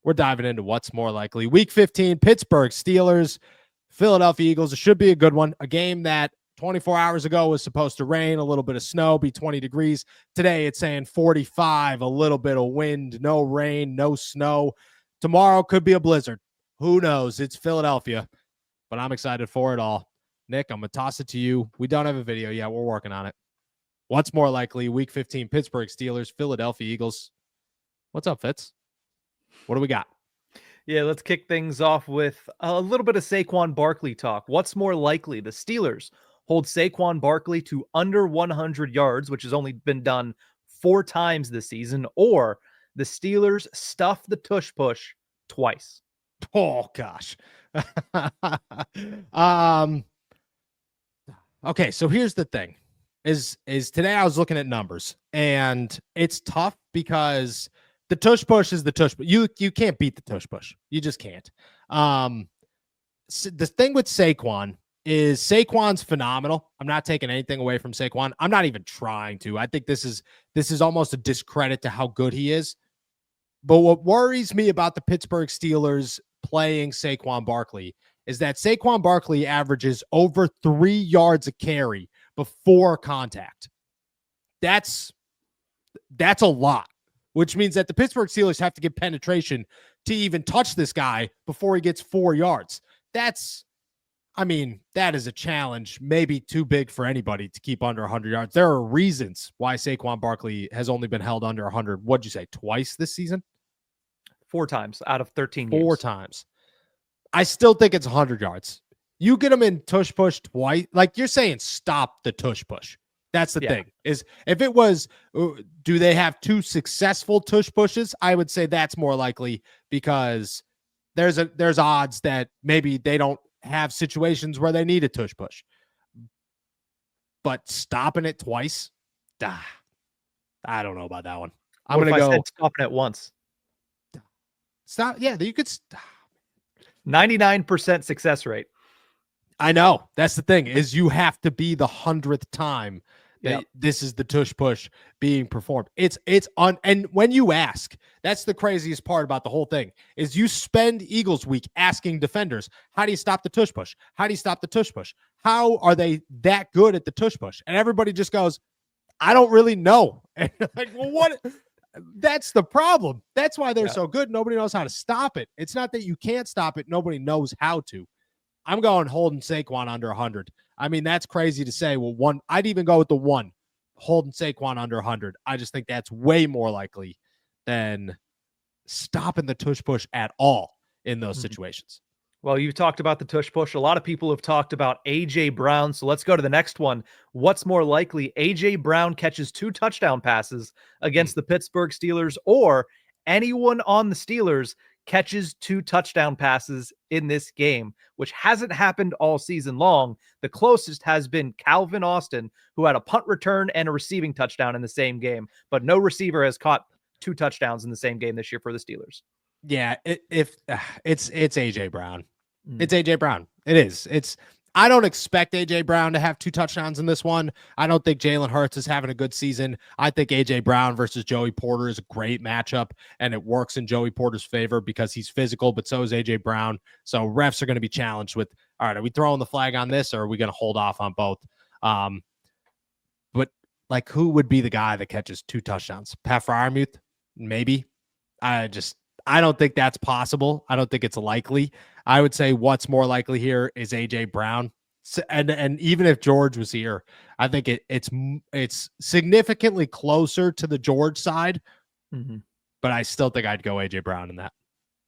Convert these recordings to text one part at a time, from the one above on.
We're diving into what's more likely. Week 15, Pittsburgh Steelers, Philadelphia Eagles. It should be a good one. A game that 24 hours ago was supposed to rain, a little bit of snow, be 20 degrees. Today it's saying 45, a little bit of wind, no rain, no snow. Tomorrow could be a blizzard. Who knows? It's Philadelphia, but I'm excited for it all. Nick, I'm going to toss it to you. We don't have a video yet. We're working on it. What's more likely? Week 15, Pittsburgh Steelers, Philadelphia Eagles. What's up, Fitz? What do we got? Yeah, let's kick things off with a little bit of Saquon Barkley talk. What's more likely? The Steelers hold Saquon Barkley to under 100 yards, which has only been done 4 times this season, or the Steelers stuff the tush push twice. Oh, gosh. Okay, so here's the thing. Is today I was looking at numbers, and it's tough because the tush push is the tush, but you can't beat the tush push. You just can't. So the thing with Saquon is Saquon's phenomenal. I'm not taking anything away from Saquon. I'm not even trying to. I think this is almost a discredit to how good he is. But what worries me about the Pittsburgh Steelers playing Saquon Barkley is that Saquon Barkley averages over 3 yards a carry before contact. That's a lot, which means that the Pittsburgh Steelers have to get penetration to even touch this guy before he gets 4 yards. That is a challenge, maybe too big for anybody to keep under 100 yards. There are reasons why Saquon Barkley has only been held under 100. What'd you say, twice this season? 4 times out of 13 games. 4 times. I still think it's 100 yards. You get him in tush push twice. Like you're saying, stop the tush push. That's the thing. Is if it was, do they have 2 successful tush pushes? I would say that's more likely because there's odds that maybe they don't have situations where they need a tush push. But stopping it twice, I don't know about that one. I'm going to go stopping it once. Stop. Yeah, you could. 99% success rate. I know. That's the thing is you have to be the 100th time that this is the tush push being performed. And when you ask, that's the craziest part about the whole thing is you spend Eagles week asking defenders, how do you stop the tush push? How do you stop the tush push? How are they that good at the tush push? And everybody just goes, I don't really know. And like, well, what? That's the problem. That's why they're so good. Nobody knows how to stop it. It's not that you can't stop it. Nobody knows how to. I'm going holding Saquon under 100. I mean, that's crazy to say. Well, I'd even go with the 1, holding Saquon under 100. I just think that's way more likely than stopping the tush push at all in those situations. Well, you've talked about the tush push. A lot of people have talked about A.J. Brown. So let's go to the next one. What's more likely? A.J. Brown catches 2 touchdown passes against the Pittsburgh Steelers, or anyone on the Steelers catches 2 touchdown passes in this game, which hasn't happened all season long. The closest has been Calvin Austin, who had a punt return and a receiving touchdown in the same game, but no receiver has caught 2 touchdowns in the same game this year for the Steelers. Yeah, it's A.J. Brown. It's A.J. Brown. It is. I don't expect A.J. Brown to have 2 touchdowns in this one. I don't think Jalen Hurts is having a good season. I think A.J. Brown versus Joey Porter is a great matchup, and it works in Joey Porter's favor because he's physical, but so is A.J. Brown. So refs are going to be challenged with, all right, are we throwing the flag on this, or are we going to hold off on both? But, like, who would be the guy that catches 2 touchdowns? Pat Freiermuth? Maybe. I don't think that's possible. I don't think it's likely. I would say what's more likely here is A.J. Brown. And even if George was here, I think it's significantly closer to the George side. But I still think I'd go A.J. Brown in that.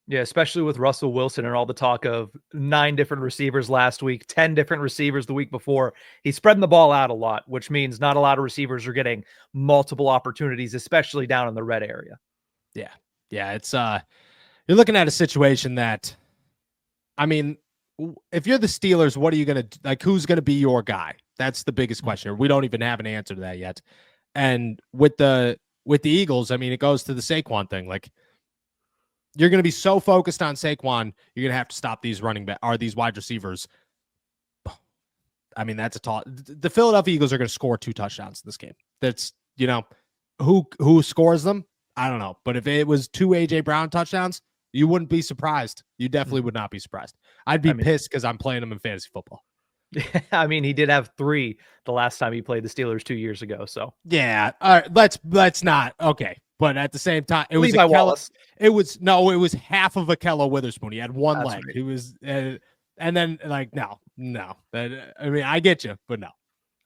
Yeah, especially with Russell Wilson and all the talk of 9 different receivers last week, 10 different receivers the week before. He's spreading the ball out a lot, which means not a lot of receivers are getting multiple opportunities, especially down in the red area. Yeah. Yeah, it's you're looking at a situation that, I mean, if you're the Steelers, what are you going to, like, who's going to be your guy? That's the biggest question. We don't even have an answer to that yet. And with the Eagles, I mean, it goes to the Saquon thing. Like, you're going to be so focused on Saquon, you're going to have to stop these these wide receivers. I mean, that's a tall. The Philadelphia Eagles are going to score 2 touchdowns in this game. That's, who scores them? I don't know. But if it was 2 A.J. Brown touchdowns, You wouldn't be surprised. You definitely would not be surprised. I'd be pissed because I'm playing him in fantasy football. I mean, he did have 3 the last time he played the Steelers 2 years ago. So yeah, all right, let's not. Okay, but at the same time, it was Levi Wallace. It was half of Ahkello Witherspoon. He had one leg. Right. He was, and then like no. I mean, I get you, but no.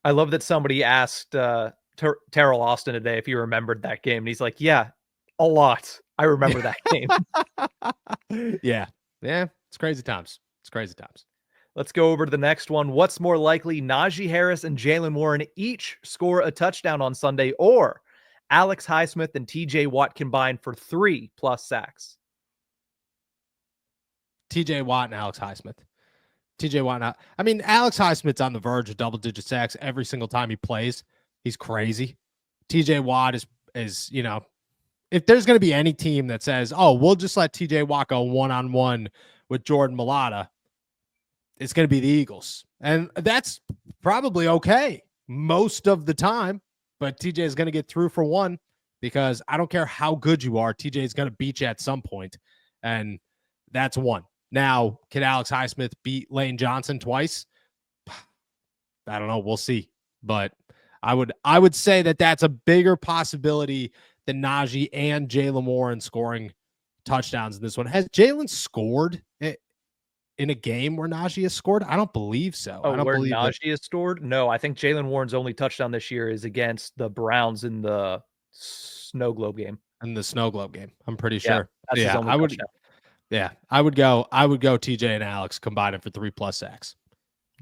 I love that somebody asked Terrell Austin today if he remembered that game, and he's like, "Yeah, a lot. I remember that game." Yeah, it's crazy times. It's crazy times. Let's go over to the next one. What's more likely, Najee Harris and Jaylen Warren each score a touchdown on Sunday, or Alex Highsmith and TJ Watt combined for 3+ sacks? TJ Watt and Alex Highsmith. TJ Watt not. I mean, Alex Highsmith's on the verge of double-digit sacks every single time he plays. He's crazy. TJ Watt is you know, if there's going to be any team that says, "Oh, we'll just let TJ Watt go one-on-one with Jordan Mailata," it's going to be the Eagles. And that's probably okay most of the time, but TJ is going to get through for one because I don't care how good you are, TJ is going to beat you at some point, and that's one. Now, can Alex Highsmith beat Lane Johnson twice? I don't know. We'll see. But I would say that that's a bigger possibility than Najee and Jaylen Warren scoring touchdowns in this one. Has Jaylen scored in a game where Najee has scored? I don't believe so. Oh, I don't where believe Najee has scored? No, I think Jaylen Warren's only touchdown this year is against the Browns in the Snow Globe game. In the Snow Globe game, I'm pretty sure. That's his only touchdown. I would go TJ and Alex combining for 3+ sacks.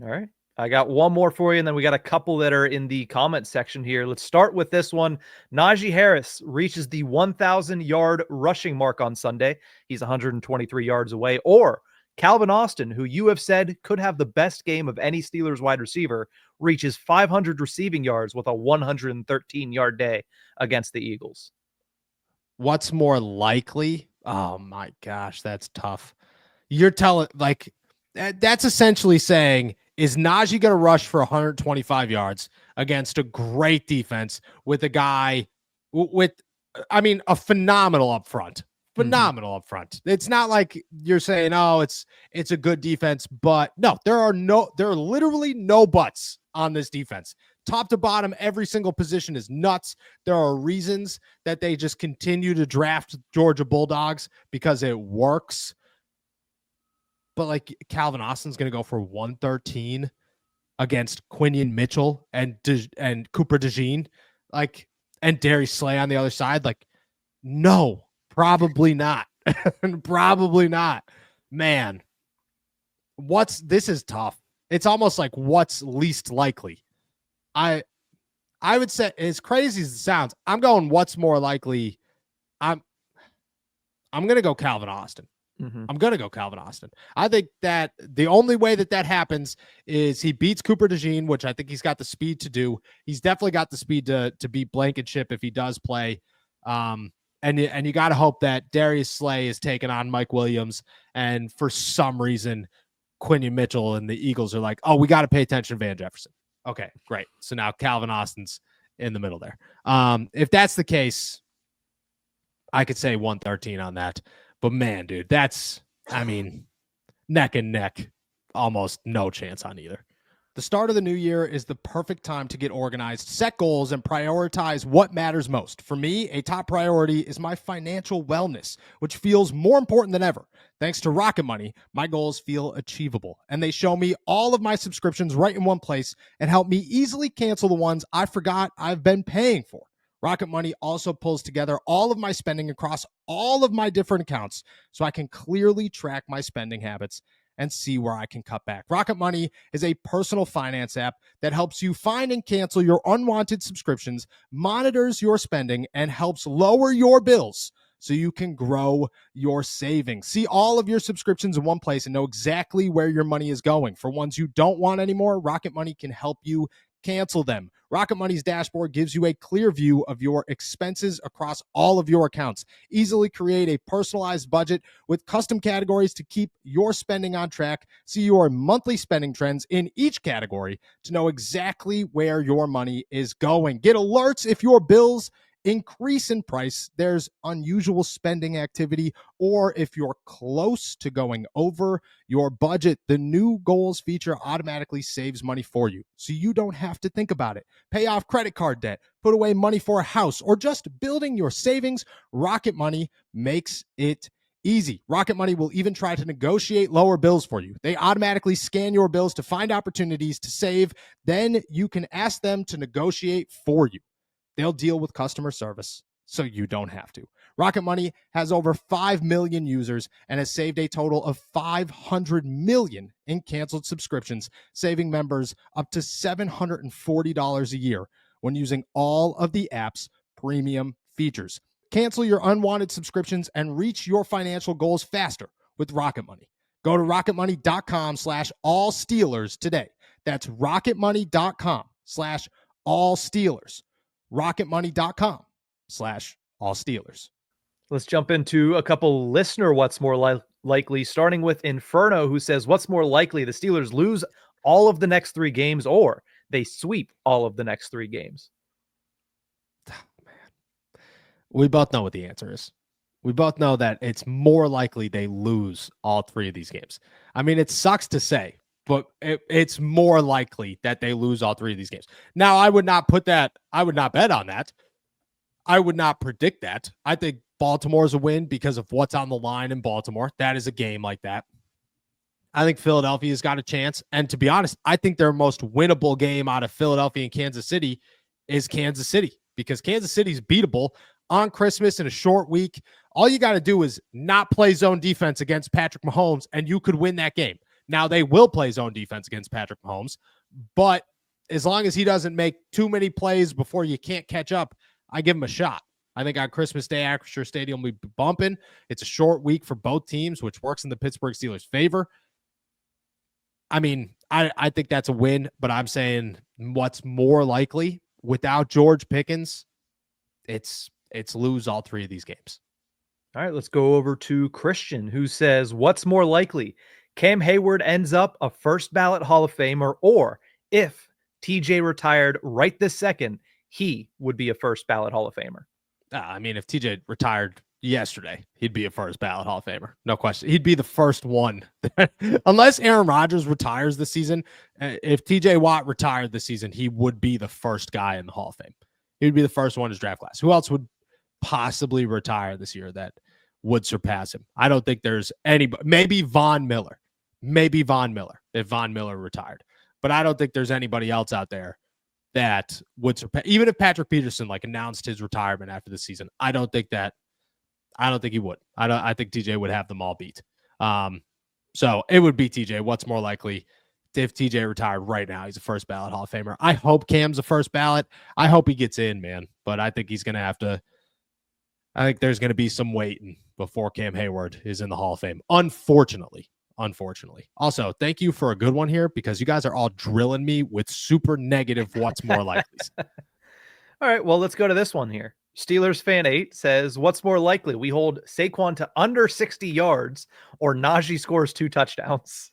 All right. I got one more for you, and then we got a couple that are in the comment section here. Let's start with this one. Najee Harris reaches the 1,000-yard rushing mark on Sunday. He's 123 yards away. Or Calvin Austin, who you have said could have the best game of any Steelers wide receiver, reaches 500 receiving yards with a 113-yard day against the Eagles. What's more likely? Oh my gosh, that's tough. You're telling, like, that's essentially saying, is Najee going to rush for 125 yards against a great defense with a guy with, I mean, a phenomenal up front? Phenomenal up front. It's not like you're saying, oh, it's a good defense, but no, there are literally no buts on this defense. Top to bottom, every single position is nuts. There are reasons that they just continue to draft Georgia Bulldogs because it works. But like Calvin Austin's going to go for 113 against Quinion Mitchell and Cooper DeJean, like, and Darius Slay on the other side. Like, no, probably not. Probably not. Man, this is tough. It's almost like what's least likely. I would say, as crazy as it sounds, I'm going what's more likely. I'm going to go Calvin Austin. I'm going to go Calvin Austin. I think that the only way that happens is he beats Cooper DeJean, which I think he's got the speed to do. He's definitely got the speed to beat Blankenship if he does play. And you got to hope that Darius Slay is taking on Mike Williams. And for some reason, Quinion Mitchell and the Eagles are like, oh, we got to pay attention to Van Jefferson. Okay, great. So now Calvin Austin's in the middle there. If that's the case, I could say 113 on that. But man, dude, that's, I mean, neck and neck, almost no chance on either. The start of the new year is the perfect time to get organized, set goals, and prioritize what matters most. For me, a top priority is my financial wellness, which feels more important than ever. Thanks to Rocket Money, my goals feel achievable, and they show me all of my subscriptions right in one place and help me easily cancel the ones I forgot I've been paying for. Rocket Money also pulls together all of my spending across all of my different accounts so I can clearly track my spending habits and see where I can cut back. Rocket Money is a personal finance app that helps you find and cancel your unwanted subscriptions, monitors your spending, and helps lower your bills so you can grow your savings. See all of your subscriptions in one place and know exactly where your money is going. For ones you don't want anymore, Rocket Money can help you cancel them. Rocket Money's dashboard gives you a clear view of your expenses across all of your accounts. Easily create a personalized budget with custom categories to keep your spending on track. See your monthly spending trends in each category to know exactly where your money is going. Get alerts if your bills increase in price, there's unusual spending activity, or if you're close to going over your budget, the new goals feature automatically saves money for you, so you don't have to think about it. Pay off credit card debt, put away money for a house, or just building your savings. Rocket Money makes it easy. Rocket Money will even try to negotiate lower bills for you. They automatically scan your bills to find opportunities to save. Then you can ask them to negotiate for you. They'll deal with customer service so you don't have to. Rocket Money has over 5 million users and has saved a total of 500 million in canceled subscriptions, saving members up to $740 a year when using all of the app's premium features. Cancel your unwanted subscriptions and reach your financial goals faster with Rocket Money. Go to rocketmoney.com/allsteelers today. That's rocketmoney.com/allsteelers. rocketmoney.com/allsteelers. Let's jump into a couple listener what's more likely, starting with Inferno, who says, what's more likely, the Steelers lose all of the next 3 games or they sweep all of the next 3 games? We both know what the answer is. We both know that it's more likely they lose all 3 of these games. I mean, it sucks to say, but it's more likely that they lose all 3 of these games. Now, I would not bet on that. I would not predict that. I think Baltimore's a win because of what's on the line in Baltimore. That is a game like that. I think Philadelphia's got a chance. And to be honest, I think their most winnable game out of Philadelphia and Kansas City is Kansas City, because Kansas City's beatable on Christmas in a short week. All you got to do is not play zone defense against Patrick Mahomes, and you could win that game. Now, they will play zone defense against Patrick Mahomes, but as long as he doesn't make too many plays before you can't catch up, I give him a shot. I think on Christmas Day, Acrisure Stadium will be bumping. It's a short week for both teams, which works in the Pittsburgh Steelers' favor. I mean, I think that's a win, but I'm saying what's more likely without George Pickens, it's lose all 3 of these games. All right, let's go over to Christian, who says, what's more likely, Cam Hayward ends up a first ballot Hall of Famer, or if TJ retired right this second, he would be a first ballot Hall of Famer? I mean, if TJ retired yesterday, he'd be a first ballot Hall of Famer. No question. He'd be the first one. Unless Aaron Rodgers retires this season, if TJ Watt retired this season, he would be the first guy in the Hall of Fame. He would be the first one in his draft class. Who else would possibly retire this year that would surpass him? I don't think there's anybody. Maybe Von Miller. If Von Miller retired. But I don't think there's anybody else out there that would surpass. Even if Patrick Peterson announced his retirement after the season, I don't think he would. I think TJ would have them all beat. So it would be TJ. What's more likely? If TJ retired right now, he's a first ballot Hall of Famer. I hope Cam's a first ballot. I hope he gets in, man. But I think he's going to have to. I think there's going to be some waiting before Cam Hayward is in the Hall of Fame. Unfortunately. Also, thank you for a good one here, because you guys are all drilling me with super negative what's more likely. All right, well, let's go to this one here. Steelers fan 8 says, what's more likely, we hold Saquon to under 60 yards or Najee scores 2 touchdowns?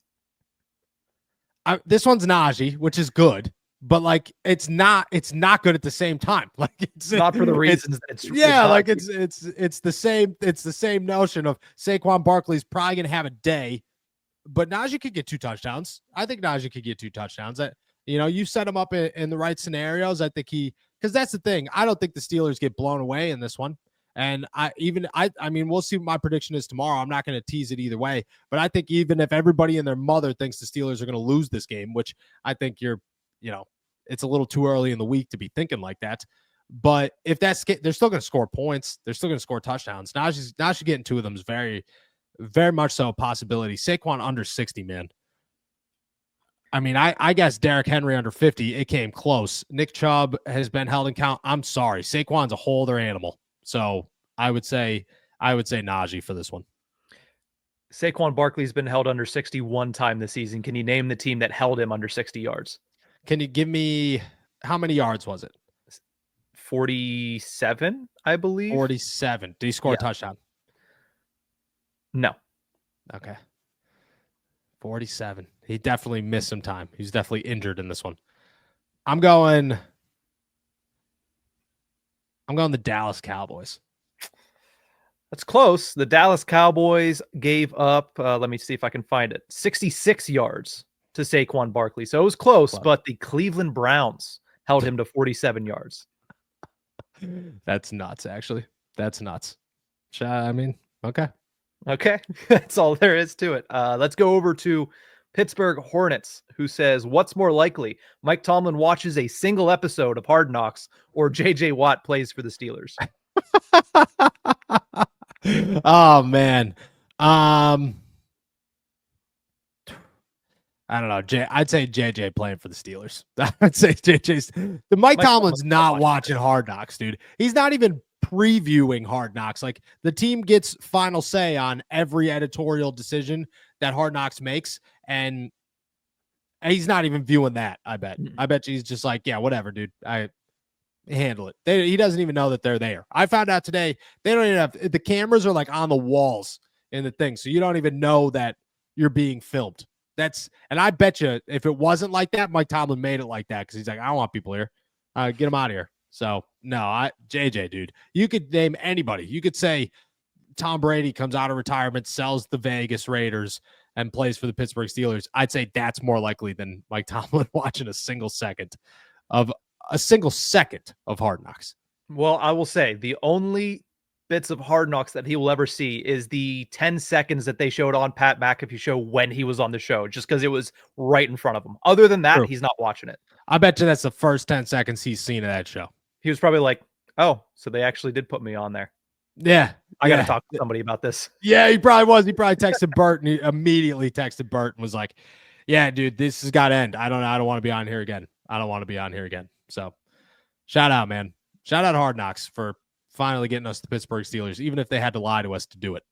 This one's Najee, which is good, but it's not good at the same time. It's not for the reasons that it's it's the same notion of Saquon Barkley's probably gonna have a day, but Najee could get 2 touchdowns. I think Najee could get 2 touchdowns. You set him up in the right scenarios. I think because that's the thing. I don't think the Steelers get blown away in this one. And I mean, we'll see what my prediction is tomorrow. I'm not going to tease it either way, but I think even if everybody and their mother thinks the Steelers are going to lose this game, which I think it's a little too early in the week to be thinking like that. But if they're still going to score points, they're still going to score touchdowns. Najee getting 2 of them is very, very much so a possibility. Saquon under 60, man. I mean, I guess Derrick Henry under 50. It came close. Nick Chubb has been held in count. I'm sorry. Saquon's a whole other animal. So I would say Najee for this one. Saquon Barkley's been held under 60 one time this season. Can you name the team that held him under 60 yards? Can you give me, how many yards was it? 47, I believe. 47. Did he score a touchdown? No. Okay. 47. He definitely missed some time. He's definitely injured in this one. I'm going I'm going the Dallas Cowboys. That's close. The Dallas Cowboys gave up, let me see if I can find it, 66 yards to Saquon Barkley. So it was close, but the Cleveland Browns held him to 47 yards. That's nuts, actually. That's nuts. I mean, okay. Okay. That's all there is to it. Let's go over to Pittsburgh Hornets, who says, what's more likely? Mike Tomlin watches a single episode of Hard Knocks or JJ Watt plays for the Steelers? Oh man. I don't know. I'd say JJ playing for the Steelers. I'd say JJ's the Mike Tomlin's not watching Hard Knocks, dude. He's not even previewing Hard Knocks. Like the team gets final say on every editorial decision that Hard Knocks makes, and he's not even viewing that. I bet he's just like, yeah, whatever, dude. I handle it. He doesn't even know that they're there. I found out today they don't even have the cameras are like on the walls in the thing, so you don't even know that you're being filmed. And I bet you if it wasn't like that, Mike Tomlin made it like that because he's like, I don't want people here. Get them out of here. So no, JJ, dude, you could name anybody. You could say Tom Brady comes out of retirement, sells the Vegas Raiders, and plays for the Pittsburgh Steelers. I'd say that's more likely than Mike Tomlin watching a single second of Hard Knocks. Well, I will say the only bits of Hard Knocks that he will ever see is the 10 seconds that they showed on Pat McAfee show when he was on the show, just because it was right in front of him. Other than that, True. He's not watching it. I bet you that's the first 10 seconds he's seen of that show. He was probably like, oh, so they actually did put me on there. Yeah. I got to talk to somebody about this. Yeah, he probably was. He probably texted Bert and he immediately texted Bert and was like, yeah, dude, this has got to end. I don't want to be on here again. I don't want to be on here again. So shout out, man. Shout out Hard Knocks for finally getting us the Pittsburgh Steelers, even if they had to lie to us to do it.